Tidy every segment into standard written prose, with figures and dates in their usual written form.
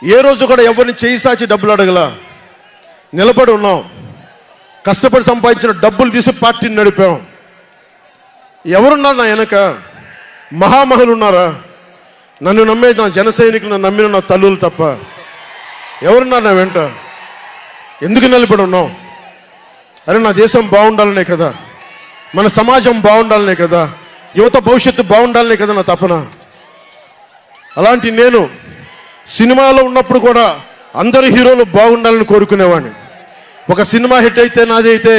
ఏ రోజు కూడా ఎవరిని చేయి సాచి డబ్బులు అడగలా. నిలబడి ఉన్నాం. కష్టపడి సంపాదించిన డబ్బులు తీసి పార్టీని నడిపాం. ఎవరున్నారు నా వెనక? మహామహులు ఉన్నారా? నన్ను నమ్మే నా జన సైనికులు, నన్ను నమ్మిన నా తల్లులు తప్ప ఎవరున్నారు నా వెంట? ఎందుకు నిలబడి ఉన్నాం? అరే నా దేశం బాగుండాలనే కదా, మన సమాజం బాగుండాలనే కదా, యువత భవిష్యత్తు బాగుండాలనే కదా నా తపన. అలాంటి నేను సినిమాలో ఉన్నప్పుడు కూడా అందరు హీరోలు బాగుండాలని కోరుకునేవాడిని. ఒక సినిమా హిట్ అయితే, నాది అయితే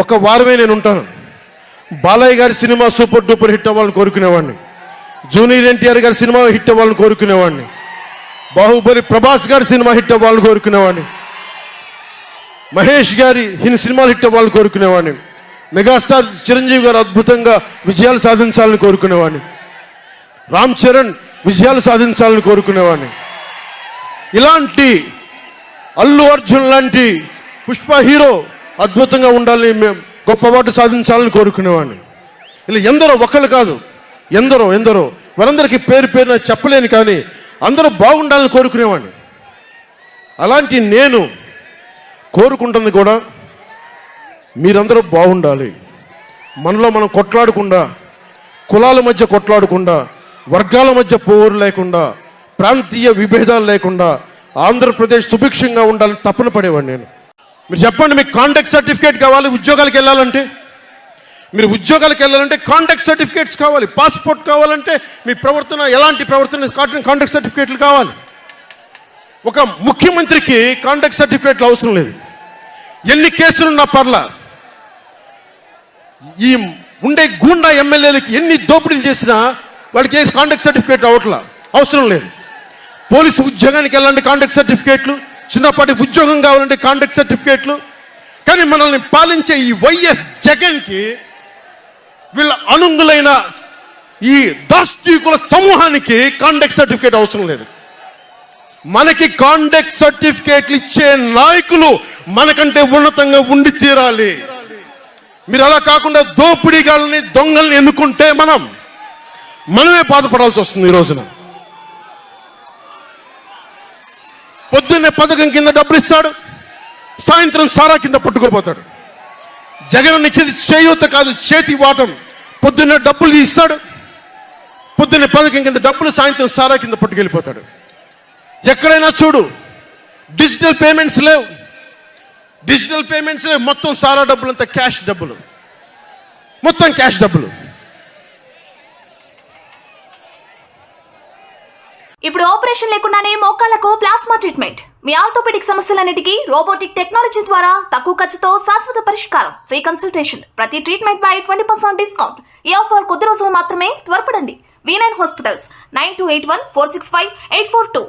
ఒక వారమే నేను ఉంటాను. బాలయ్య గారి సినిమా సూపర్ డూపర్ హిట్ అవ్వాలని కోరుకునేవాడిని. జూనియర్ ఎన్టీఆర్ గారి సినిమా హిట్ అవ్వాలని కోరుకునేవాడిని. బాహుబలి ప్రభాస్ గారి సినిమా హిట్ అవ్వాలని కోరుకునేవాడిని. మహేష్ గారి సినిమాలు హిట్ అవ్వాలని కోరుకునేవాడిని. మెగాస్టార్ చిరంజీవి గారు అద్భుతంగా విజయాలు సాధించాలని కోరుకునేవాడిని. రామ్ చరణ్ విజయాలు సాధించాలని కోరుకునేవాడిని. ఇలాంటి అల్లు అర్జున్ లాంటి పుష్ప హీరో అద్భుతంగా ఉండాలని, మేము గొప్ప వాటి సాధించాలని కోరుకునేవాడిని. ఇలా ఎందరో, ఒక్కళ్ళు కాదు, ఎందరో వారందరికీ పేరు పేరున చెప్పలేను, కానీ అందరూ బాగుండాలని కోరుకునేవాడిని. అలాంటి నేను కోరుకుంటుంది కూడా మీరందరూ బాగుండాలి. మనలో మనం కొట్లాడకుండా, కులాల మధ్య కొట్లాడకుండా, వర్గాల మధ్య పోరు లేకుండా, ప్రాంతీయ విభేదాలు లేకుండా ఆంధ్రప్రదేశ్ సుభిక్షంగా ఉండాలని తపన పడేవాడిని నేను. మీరు చెప్పండి, మీకు కాంటాక్ట్ సర్టిఫికేట్ కావాలి ఉద్యోగాలకు వెళ్ళాలంటే? మీరు ఉద్యోగాలకు వెళ్ళాలంటే కాంటాక్ట్ సర్టిఫికేట్స్ కావాలి. పాస్పోర్ట్ కావాలంటే మీ ప్రవర్తన, ఎలాంటి ప్రవర్తన కాంటాక్ట్ సర్టిఫికేట్లు కావాలి. ఒక ముఖ్యమంత్రికి కాంటాక్ట్ సర్టిఫికేట్లు అవసరం లేదు. ఎన్ని కేసులున్నా పర్లా. ఈ ఉండే గూండా ఎమ్మెల్యేలకి ఎన్ని దోపిడీలు చేసినా వాళ్ళకి కాంటాక్ట్ సర్టిఫికేట్ అవసరం లేదు. పోలీసు ఉద్యోగానికి వెళ్ళాలంటే కాంటాక్ట్ సర్టిఫికేట్లు, చిన్నపాటి ఉద్యోగం కావాలంటే కాంటాక్ట్ సర్టిఫికేట్లు. కానీ మనల్ని పాలించే ఈ వైఎస్ జగన్కి, వీళ్ళ అనుంగులైన ఈ దాష్టీకుల సమూహానికి కాంటాక్ట్ సర్టిఫికేట్ అవసరం లేదు. మనకి కాంటాక్ట్ సర్టిఫికేట్లు ఇచ్చే నాయకులు మనకంటే ఉన్నతంగా ఉండి తీరాలి. మీరు అలా కాకుండా దోపిడీగాళ్ళని, దొంగల్ని ఎన్నుకుంటే మనమే బాధపడాల్సి వస్తుంది. ఈ రోజున పొద్దున్నే పథకం కింద డబ్బులు ఇస్తాడు, సాయంత్రం సారా కింద పట్టుకోపోతాడు. జగన్ ఇచ్చేది చేయూత కాదు, చేతి వాటం. పొద్దున్నే డబ్బులు ఇస్తాడు, పొద్దున్నే పథకం కింద డబ్బులు, సాయంత్రం సారా కింద పట్టుకెళ్ళిపోతాడు. ఎక్కడైనా చూడు, డిజిటల్ పేమెంట్స్ లేవు. మొత్తం సారా డబ్బులు అంతా క్యాష్ డబ్బులు, మొత్తం క్యాష్ డబ్బులు. ఇప్పుడు ఆపరేషన్ లేకుండానే మోకాళ్లకు ప్లాస్మా ట్రీట్మెంట్. మీ ఆర్థోపెడిక్ సమస్యలన్నిటికీ రోబోటిక్ టెక్నాలజీ ద్వారా తక్కువ ఖర్చుతో శాశ్వత పరిష్కారం. Free consultation. ప్రతి ట్రీట్మెంట్ పై 20% డిస్కౌంట్. ఈ ఆఫర్ కొద్ది రోజులు మాత్రమే. త్వరపడండి. V9 hospitals 9281465842.